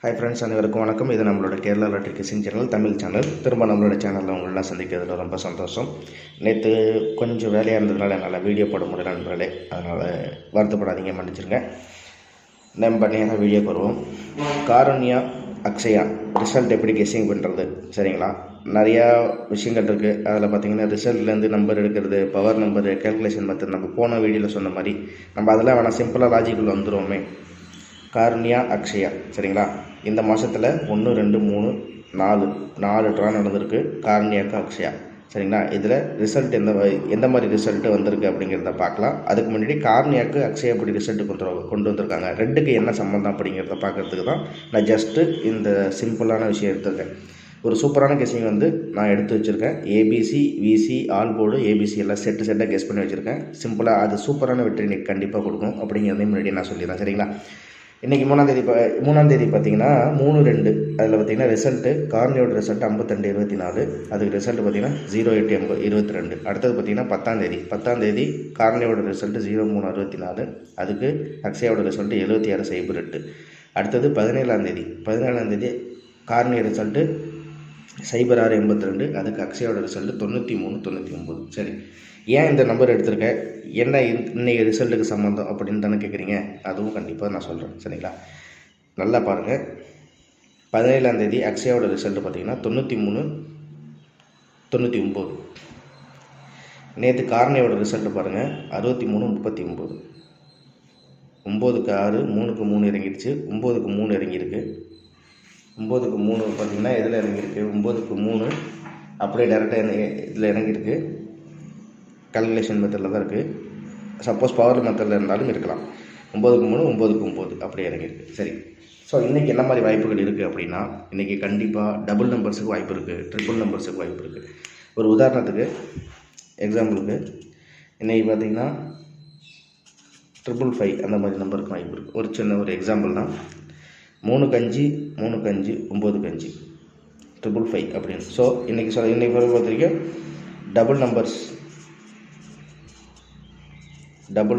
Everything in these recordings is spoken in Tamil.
ஹாய் ஃப்ரெண்ட்ஸ், அனைவருக்கும் வணக்கம். இது நம்மளோட Kerala lottery kissing channel, Tamil channel. திரும்ப நம்மளோட சேனலில் உங்களெலாம் சந்திக்கிறதுல ரொம்ப சந்தோஷம். நேற்று கொஞ்சம் வேலையாக இருந்ததுனால என்னால் வீடியோ போட முடியல நண்பர்களே, அதனால் வருத்தப்படாதீங்க, மன்னிச்சிருங்க. நம்ம நேராக வீடியோக்கு வருவோம். காருண்யா அக்ஷயா ரிசல்ட் எப்படி கெஸ்ஸிங் பண்ணுறது, சரிங்களா? நிறையா விஷயங்கள் இருக்குது. அதில் பார்த்திங்கன்னா ரிசல்ட்லேருந்து நம்பர் எடுக்கிறது, பவர் நம்பரு, கேல்குலேஷன் மெத்தட், நம்ம போன வீடியோவில் சொன்ன மாதிரி நம்ம அதெல்லாம் வேணால் சிம்பிளாக லாஜிக்கில் வந்துடுவோமே. காருண்யா அக்ஷயா, சரிங்களா? இந்த மாதத்தில் 1 2 3 4 ட்ரா நடந்திருக்கு காருண்யாக்கு அக்ஷயா, சரிங்களா? இதில் ரிசல்ட் எந்த மாதிரி ரிசல்ட்டு வந்திருக்கு அப்படிங்கிறத பார்க்கலாம். அதுக்கு முன்னாடி காருண்யாக்கு அக்ஷயா எப்படி ரிசல்ட்டு கொண்டு வந்திருக்காங்க, ரெண்டுக்கு என்ன சம்மந்தம் அப்படிங்கிறத பார்க்குறதுக்கு தான் நான் ஜஸ்ட்டு இந்த சிம்பிளான விஷயம் எடுத்துருக்கேன். ஒரு சூப்பரான கெஸ்ஸிங் நான் எடுத்து வச்சுருக்கேன். ஏபிசி, விசி, ஆல் போர்டு, ஏபிசி எல்லாம் செட்டாக கெஸ் பண்ணி வச்சுருக்கேன். சிம்பிளாக அது சூப்பரான வெற்றி நீ கண்டிப்பாக கொடுக்கும் அப்படிங்கிறதையும் முன்னாடி நான் சொல்லிடுறேன், சரிங்களா? இன்றைக்கி 3ஆம் தேதி பார்த்தீங்கன்னா 3/2 அதில் பார்த்தீங்கன்னா ரிசல்ட்டு கார்னியோட ரிசல்ட் 52-24, அதுக்கு ரிசல்ட் பார்த்தீங்கன்னா 08-22. அடுத்தது பார்த்தீங்கன்னா 10ஆம் தேதி கார்னியோட ரிசல்ட்டு 03-64, அதுக்கு அக்ஷயாவோட ரிசல்ட்டு 76-08. அடுத்தது 17ஆம் தேதி கார்னியோ ரிசல்ட்டு 06-82, அதுக்கு அக்ஷயாவோட ரிசல்ட்டு 93-99. சரி, ஏன் இந்த நம்பர் எடுத்திருக்கேன், என்ன இன்றைக்கி ரிசல்ட்டுக்கு சம்மந்தம் அப்படின்னு தானே கேட்குறீங்க? அதுவும் கண்டிப்பாக நான் சொல்கிறேன், சரிங்களா? நல்லா பாருங்கள். 17ஆம் தேதி அக்ஷயாவோட ரிசல்ட்டு பார்த்தீங்கன்னா 93-99. நேற்று கார்னியோட ரிசல்ட்டு பாருங்கள் 63-39. 9க்கு 6, 3க்கு 3 இறங்கிடுச்சு, 9க்கு 3 இறங்கியிருக்கு. 9க்கு 3 பார்த்திங்கன்னா எதில் இறங்கியிருக்கு, 9க்கு 3 அப்படியே டேரெக்டாக இதில் இறங்கியிருக்கு. கால்குலேஷன் மெத்தடில் தான் இருக்குது. சப்போஸ் பவர் மெத்தடில் இருந்தாலும் இருக்கலாம். 9க்கு 3, 9க்கு 9 அப்படியே இறங்கியிருக்கு. சரி, ஸோ இன்றைக்கி என்ன மாதிரி வாய்ப்புகள் இருக்குது அப்படின்னா, இன்றைக்கி கண்டிப்பாக டபுள் நம்பர்ஸுக்கு வாய்ப்பு இருக்குது, ட்ரிபிள் நம்பர்ஸுக்கு வாய்ப்பு இருக்குது. ஒரு உதாரணத்துக்கு எக்ஸாம்பிளுக்கு இன்றைக்கி பார்த்திங்கன்னா 555 அந்த மாதிரி நம்பருக்கு வாய்ப்பு இருக்குது. ஒரு சின்ன ஒரு எக்ஸாம்பிள் தான். 3க்கு 5, 3க்கு 5, 9க்கு 5, 555 அப்படின்னு. ஸோ இன்றைக்கி பொறுத்த வரைக்கும் டபுள்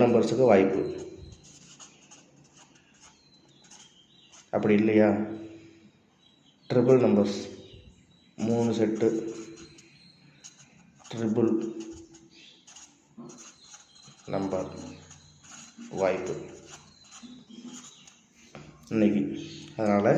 நம்பர்ஸுக்கு வாய்ப்பு. அப்படி இல்லையா, triple numbers 3 set triple number வாய்ப்பு இன்றைக்கி. அதனால்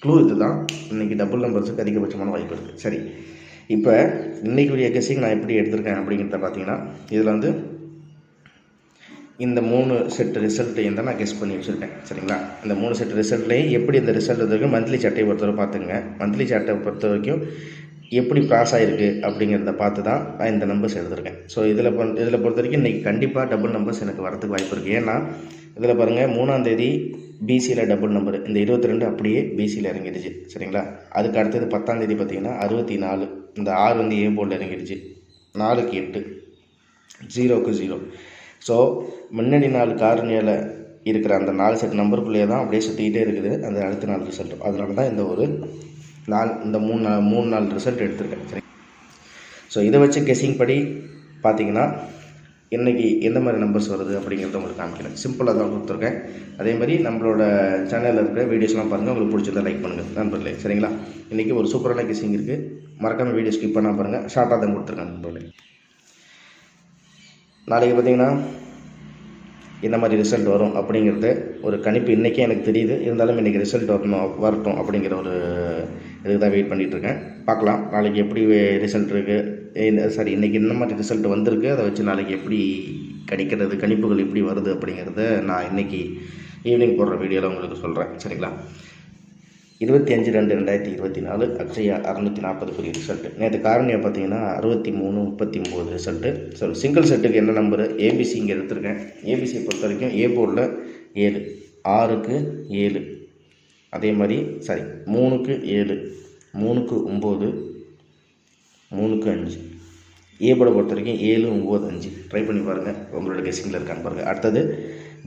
க்ளூ இது தான், இன்றைக்கி டபுள் நம்பர்ஸுக்கு அதிகபட்சமான வாய்ப்பு இருக்குது. சரி, இப்போ இன்றைக்குரிய கெஸ்ஸிங் நான் எப்படி எடுத்திருக்கேன் அப்படிங்கிறத பார்த்தீங்கன்னா, இதில் இந்த 3 செட் ரிசல்ட்டையும் தான் நான் கெஸ் பண்ணி வச்சுருக்கேன், சரிங்களா? இந்த 3 செட் ரிசல்ட்லேயும் எப்படி இந்த ரிசல்ட் வரைக்கும் மந்த்லி சார்ட்டை பொறுத்தவரை பார்த்துங்க. மந்த்லி சார்ட்டை பொறுத்த வரைக்கும் எப்படி ப்ராஸ் ஆகிருக்கு அப்படிங்கிறத பார்த்து தான் நான் இந்த நம்பர்ஸ் எடுத்திருக்கேன். ஸோ இதில் பொறுத்த வரைக்கும் இன்றைக்கி கண்டிப்பாக டபுள் நம்பர்ஸ் எனக்கு வரதுக்கு வாய்ப்பு இருக்குது. ஏன்னா இதில் பாருங்கள், 3ஆம் தேதி பிசியில் டபுள் நம்பர், இந்த 22 அப்படியே பிசியில் இறங்கிடுச்சு, சரிங்களா? அதுக்கு அடுத்தது 10ஆம் தேதி பார்த்திங்கன்னா 64, இந்த 6 ஏ போர்டில் இறங்கிடுச்சு. 4க்கு 8, 0க்கு 0. ஸோ முன்னாடி நாள் காரணியில் இருக்கிற அந்த 4 செட் நம்பருக்குள்ளேயே தான் அப்படியே சுற்றிக்கிட்டே இருக்குது அந்த அடுத்த நாள் ரிசல்ட். அதனால தான் இந்த ஒரு இந்த 3 நாள் ரிசல்ட் எடுத்திருக்கேன், சரி. ஸோ இதை வச்சு கெஸ்ஸிங் படி பார்த்திங்கன்னா இன்றைக்கி எந்த மாதிரி நம்பர்ஸ் வருது அப்படிங்கிறத உங்களுக்கு காமிக்கிறேன். சிம்பிளாக தான் கொடுத்துருக்கேன். அதே மாதிரி நம்மளோட சேனலில் இருக்கிற வீடியோஸ்லாம் பாருங்கள். உங்களுக்கு பிடிச்சதை லைக் பண்ணுங்கள் நண்பர்களே, சரிங்களா? இன்றைக்கி ஒரு சூப்பரான கெஸ்ஸிங் இருக்குது. மறக்காமல் வீடியோ ஸ்கிப் பண்ணால் பாருங்கள். ஷார்ட்டாக தான் கொடுத்துருக்கேன் நண்பர்களே. நாளைக்கு பார்த்திங்கன்னா இந்த மாதிரி ரிசல்ட் வரும் அப்படிங்கிறது ஒரு கணிப்பு இன்றைக்கே எனக்கு தெரியுது. இருந்தாலும் இன்றைக்கி ரிசல்ட் வரட்டும் அப்படிங்கிற ஒரு இதுக்கு தான் வெயிட் பண்ணிகிட்ருக்கேன். பார்க்கலாம் நாளைக்கு எப்படி ரிசல்ட் இருக்குது. சரி, இன்றைக்கி இந்த மாதிரி ரிசல்ட் வந்திருக்கு, அதை வச்சு நாளைக்கு எப்படி கணிப்புகள் எப்படி வருது அப்படிங்கிறத நான் இன்றைக்கி ஈவினிங் போடுற வீடியோவில் உங்களுக்கு சொல்கிறேன், சரிங்களா? 25/2/2024 அக்ஷயா 640 ரிசல்ட்டு. நேற்று காரணியை பார்த்தீங்கன்னா 63-39 ரிசல்ட்டு. ஸோ சிங்கிள் செட்டுக்கு என்ன நம்பரு, ஏபிசி இங்கே எடுத்திருக்கேன். ஏபிசியை பொறுத்த வரைக்கும் ஏ போர்டில் 7, 6க்கு 7, அதே மாதிரி 3க்கு 7, 3க்கு 9, 3க்கு 5. ஏ போர்டை பொறுத்த வரைக்கும் 7, 9, 5. ட்ரை பண்ணி பாருங்கள், உங்களோட கெஸ்ஸிங்கில் இருக்கான்னு பாருங்கள். அடுத்தது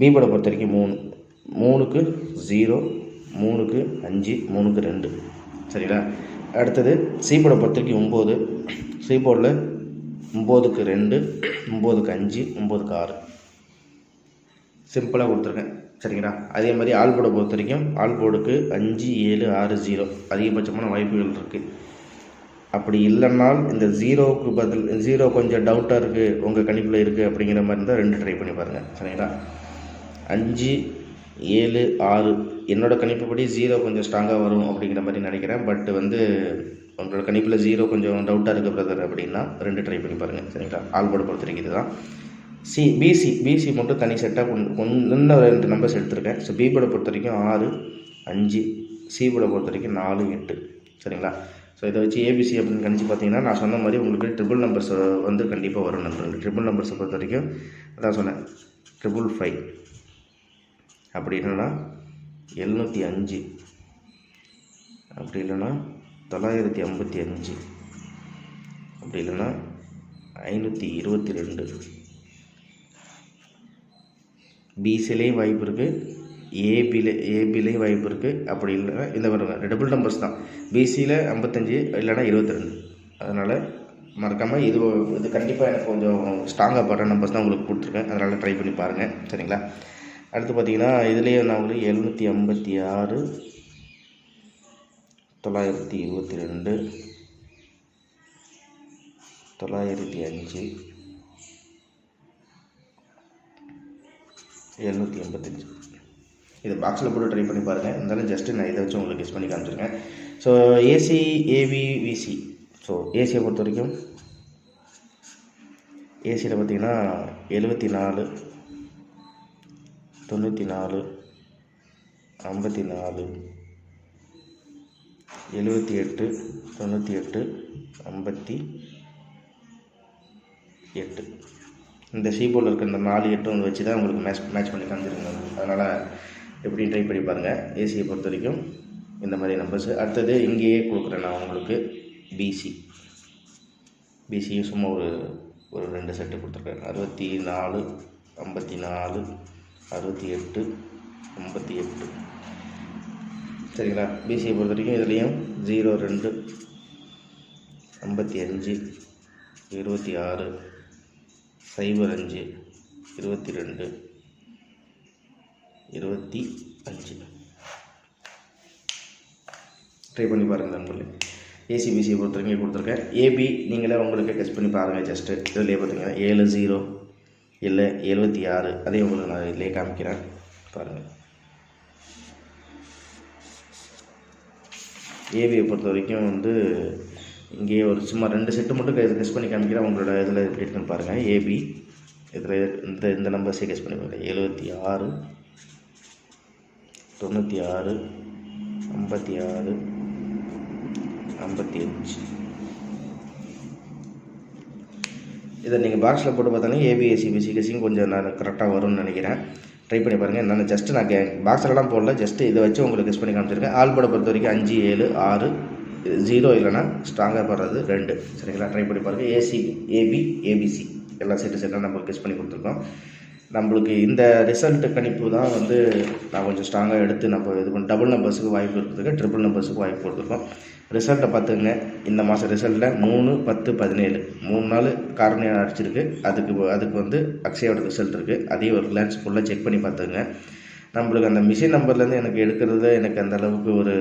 பி போர்டை பொறுத்த வரைக்கும் 3க்கு 0, 3க்கு 5, 3க்கு 2, சரிங்களா? அடுத்தது சி போர்டை பொறுத்த வரைக்கும் 9, சி போர்டில் 9க்கு 2, 9க்கு 5, 9க்கு 6, சிம்பிளாக கொடுத்துருக்கேன். சரிங்களா? அதே மாதிரி ஆல் போர்டை பொறுத்த வரைக்கும் ஆல் போர்டுக்கு 5, 7, 6, 0 அதிகபட்சமான வாய்ப்புகள் இருக்குது. அப்படி இல்லைன்னால் இந்த 0க்கு பதில் 0 கொஞ்சம் டவுட்டாக இருக்குது, உங்கள் கணிப்பில் இருக்குது அப்படிங்கிற மாதிரி இருந்தால் 2 ட்ரை பண்ணி பாருங்கள். சரிங்களா? 5, 7, 6 என்னோடய கணிப்புப்படி 0 கொஞ்சம் ஸ்ட்ராங்காக வரும் அப்படிங்கிற மாதிரி நினைக்கிறேன். பட் வந்து உங்களோட கணிப்பில் 0 கொஞ்சம் டவுட்டாக இருக்குது பிரதர் அப்படின்னா 2 ட்ரை பண்ணி பாருங்கள். சரிங்களா? ஆல் போர்டு பொறுத்த வரைக்கும் இதுதான். பிசி மட்டும் தனி செட்டாக இன்னும் 2 நம்பர்ஸ் எடுத்திருக்கேன். ஸோ பி போர்டை பொறுத்த வரைக்கும் 6, 5, சி போர்டை பொறுத்த வரைக்கும் 4, 8. சரிங்களா? ஸோ இதை வச்சு ஏபிசி அப்படின்னு கணிச்சு பார்த்தீங்கன்னா நான் சொன்ன மாதிரி உங்களுக்கு ட்ரிபிள் நம்பர்ஸ் வந்து கண்டிப்பாக வரும் நண்பர்கள். ட்ரிபிள் நம்பர்ஸை பொறுத்த வரைக்கும் அதான் சொன்னேன், 555 அப்படி இல்லைன்னா 705 அப்படி இல்லைன்னா 955 அப்படி இல்லைன்னா 522. பிசிலேயும் வாய்ப்பு இருக்குது, ஏபிலேயும் வாய்ப்பு இருக்குது. அப்படி இல்லைன்னா இந்த மாதிரி டபுள் நம்பர்ஸ் தான். பிசியில் 55 இல்லைன்னா 22. அதனால் மறக்காமல் இது கண்டிப்பாக எனக்கு கொஞ்சம் ஸ்ட்ராங்காக படுற நம்பர்ஸ் தான் உங்களுக்கு கொடுத்துருக்கேன். அதனால் ட்ரை பண்ணி பாருங்கள். சரிங்களா? அடுத்து பார்த்தீங்கன்னா இதுலேயே நான் உங்களுக்கு 756, 922, 905, 785 இது பாக்ஸில் போட்டு ட்ரை பண்ணி பாருங்கள். இருந்தாலும் ஜஸ்ட்டு நான் இதை வச்சு உங்களுக்கு கெஸ் பண்ணி காமிச்சிருக்கேன். ஸோ ஏசி, ஏபி, விசி. ஸோ ஏசியை பொறுத்த வரைக்கும் ஏசியில் பார்த்தீங்கன்னா 74, 94, 54, 78, 98, 58. இந்த சீபோர்டில் இருக்க இந்த 4, 8 வந்து வச்சு தான் உங்களுக்கு மேட்ச் பண்ணி காமிச்சிருக்கேன். அதனால் எப்படி ட்ரை பண்ணி பாருங்கள். ஏசியை பொறுத்த வரைக்கும் இந்த மாதிரி நம்பர்ஸ். அடுத்தது இங்கேயே கொடுக்குறேன் நான் உங்களுக்கு பிசியும் சும்மா ஒரு 2 செட்டு கொடுத்துருக்கேன். 64, 54, 68, 58. சரிங்களா? பிசியை பொறுத்த வரைக்கும் இதுலேயும் 0, 2, 55, 26, 05, 22, 25 ட்ரை பண்ணி பாருங்கள் நண்பர்களே. ஏசிபிசியை பொறுத்த வரைக்கும் கொடுத்துருக்கேன். ஏபி நீங்களே உங்களுக்கு டெஸ்ட் பண்ணி பாருங்கள். ஜஸ்ட்டு இதிலே பார்த்தீங்கன்னா 70 இல்லை 76 அதே உங்களுக்கு நான் இதிலே காமிக்கிறேன் பாருங்கள். ஏபியை பொறுத்த வரைக்கும் வந்து இங்கேயே ஒரு சும்மா 2 செட்டு மட்டும் கெஸ் பண்ணி காமிக்கிறேன். உங்களோட இதில் எப்படி இருக்குன்னு பாருங்கள். ஏபி இதில் இந்த நம்பர்ஸே கெஸ் பண்ணி பாருங்கள். 76, 96, 56, 55. இதை நீங்கள் பாக்ஸில் போட்டு பார்த்தாலும் ஏபிஎஸ்சிபிசி கெஸிங் கொஞ்சம் நான் கரெக்டாக வரும்னு நினைக்கிறேன். ட்ரை பண்ணி பாருங்கள். நான் ஜஸ்ட்டு நான் பாக்ஸிலலாம் போடல, ஜஸ்ட்டு இதை வச்சு உங்களுக்கு கெஸ் பண்ணி காமிச்சிருக்கேன். ஆல் போர்டை பொறுத்த வரைக்கும் 5, 7, 6, 0 இல்லைனா ஸ்ட்ராங்காக படுறது 2. சரிங்களா? ட்ரை பண்ணி பாருங்கள். ஏசிபி, ஏபி, ஏபிசி எல்லா செட்டாக நம்ம கெஸ் பண்ணி கொடுத்துருக்கோம். நம்மளுக்கு இந்த ரிசல்ட் கணிப்பு தான் வந்து நான் கொஞ்சம் ஸ்ட்ராங்காக எடுத்து நம்ம இது பண்ணி டபுள் நம்பர்ஸுக்கு வாய்ப்பு இருக்கிறதுக்கு ட்ரிபிள் நம்பர்ஸுக்கு வாய்ப்பு கொடுத்துருக்கோம். ரிசல்ட்டை பார்த்துங்க. இந்த மாதம் ரிசல்ட்டில் 3, 10, 17 3 நாள் காரணியாக அடிச்சிருக்கு. அதுக்கு வந்து அக்ஷயோட ரிசல்ட் இருக்குது. அதையும் ஒரு கிளான்ஸ் ஃபுல்லாக செக் பண்ணி பார்த்துங்க. நம்மளுக்கு அந்த மிஷின் நம்பர்லேருந்து எனக்கு எடுக்கிறது எனக்கு அந்த அளவுக்கு ஒரு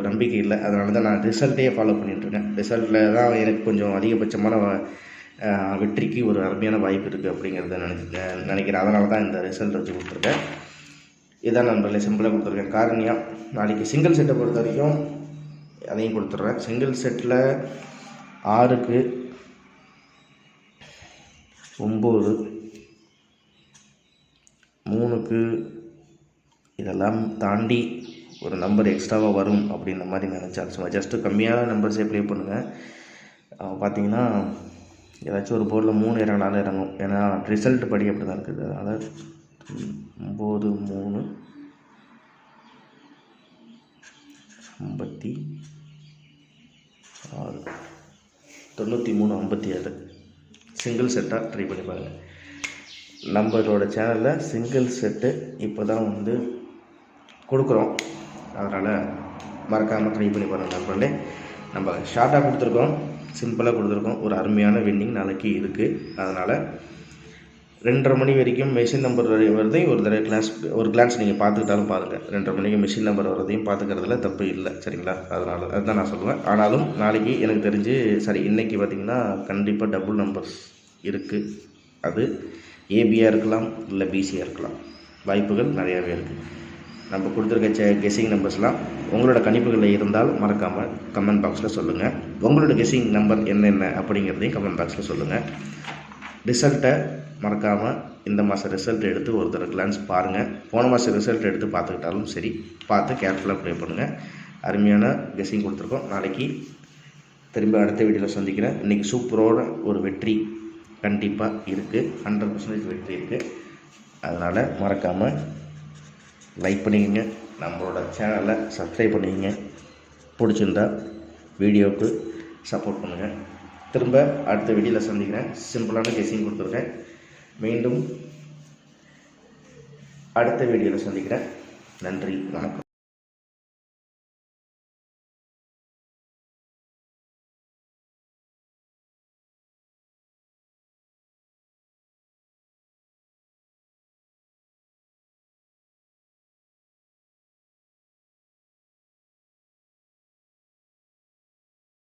நம்பிக்கை இல்லை. அதனால தான் நான் ரிசல்ட்டையே ஃபாலோ பண்ணிட்டுருக்கேன். ரிசல்ட்டில் தான் எனக்கு கொஞ்சம் அதிகபட்சமான வெற்றிக்கு ஒரு அருமையான வாய்ப்பு இருக்குது அப்படிங்கிறத நினைக்கிறேன். அதனால தான் இந்த ரிசல்ட் வச்சு கொடுத்துருக்கேன். இதான் நண்பர்களே சிம்பிளாக கொடுத்துருக்கேன். காரணியாக நாளைக்கு சிங்கிள் செட்டை பொறுத்த வரைக்கும் அதையும் கொடுத்துட்றேன். சிங்கிள் செட்டில் 6க்கு 9, 3க்கு இதெல்லாம் தாண்டி ஒரு நம்பர் எக்ஸ்ட்ராவாக வரும் அப்படின்ற மாதிரி நினச்சா சும்மா ஜஸ்ட்டு கம்மியான நம்பர்ஸே ப்ளே பண்ணுங்கள். பார்த்தீங்கன்னா ஏதாச்சும் ஒரு போர்டில் 3 இறங்கினாலும் இறங்கும். ஏன்னா ரிசல்ட் படி அப்படி தான் இருக்குது. அதனால் 9, 3, 56, 93, 57 சிங்கிள் செட்டாக ட்ரை பண்ணி பாருங்கள். நம்மளோட சேனலில் சிங்கிள் செட்டு இப்போ தான் வந்து கொடுக்குறோம். அதனால் மறக்காமல் ட்ரை பண்ணி பாருங்கள் நண்பர்களே. நம்ம ஷார்ட்டாக கொடுத்துருக்கோம், சிம்பிளாக கொடுத்துருக்கோம். ஒரு அருமையான வின்னிங் நாளைக்கு இருக்குது. அதனால் 2:30 மணி வரைக்கும் மெஷின் நம்பர் வரதையும் ஒரு தடவை ஒரு கிளான்ஸ் நீங்கள் பார்த்துக்கிட்டாலும் பாருங்கள். 2:30 மணிக்கு மெஷின் நம்பர் வரதையும் பார்த்துக்கிறதுல தப்பு இல்லை, சரிங்களா? அதனால் அதுதான் நான் சொல்லுவேன். ஆனாலும் நாளைக்கு எனக்கு தெரிஞ்சு இன்றைக்கி பார்த்திங்கன்னா கண்டிப்பாக டபுள் நம்பர்ஸ் இருக்குது. அது ஏபியாக இருக்கலாம், இல்லை பிசியாக இருக்கலாம். வாய்ப்புகள் நிறையாவே இருக்குது. நம்ம கொடுத்துருக்க கெஸ்ஸிங் நம்பர்ஸ்லாம் உங்களோட கணிப்புகளில் இருந்தால் மறக்காமல் கமெண்ட் பாக்ஸில் சொல்லுங்கள். உங்களோட கெஸ்ஸிங் நம்பர் என்னென்ன அப்படிங்கிறதையும் கமெண்ட் பாக்ஸில் சொல்லுங்கள். ரிசல்ட்டை மறக்காமல் இந்த மாதம் ரிசல்ட் எடுத்து ஒரு தடவை கிளான்ஸ் பாருங்கள். போன மாதம் ரிசல்ட் எடுத்து பார்த்துக்கிட்டாலும் சரி, பார்த்து கேர்ஃபுல்லாக ப்ளே பண்ணுங்கள். அருமையான கெஸ்ஸிங் கொடுத்துருக்கோம். நாளைக்கு திரும்ப அடுத்த வீடியோவில் சந்திக்கிறேன். இன்றைக்கி சூப்பரோட ஒரு வெற்றி கண்டிப்பாக இருக்குது, 100% வெற்றி இருக்குது. அதனால் மறக்காமல் லைக் பண்ணிக்கங்க, நம்மளோட சேனலை சப்ஸ்கிரைப் பண்ணிக்கங்க. பிடிச்சிருந்தா வீடியோவுக்கு சப்போர்ட் பண்ணுங்கள். திரும்ப அடுத்த வீடியோவில் சந்திக்கிறேன். சிம்பிளான கெஸ்ஸிங் கொடுத்துருக்கேன். மீண்டும் அடுத்த வீடியோவில் சந்திக்கிறேன். நன்றி, வணக்கம்.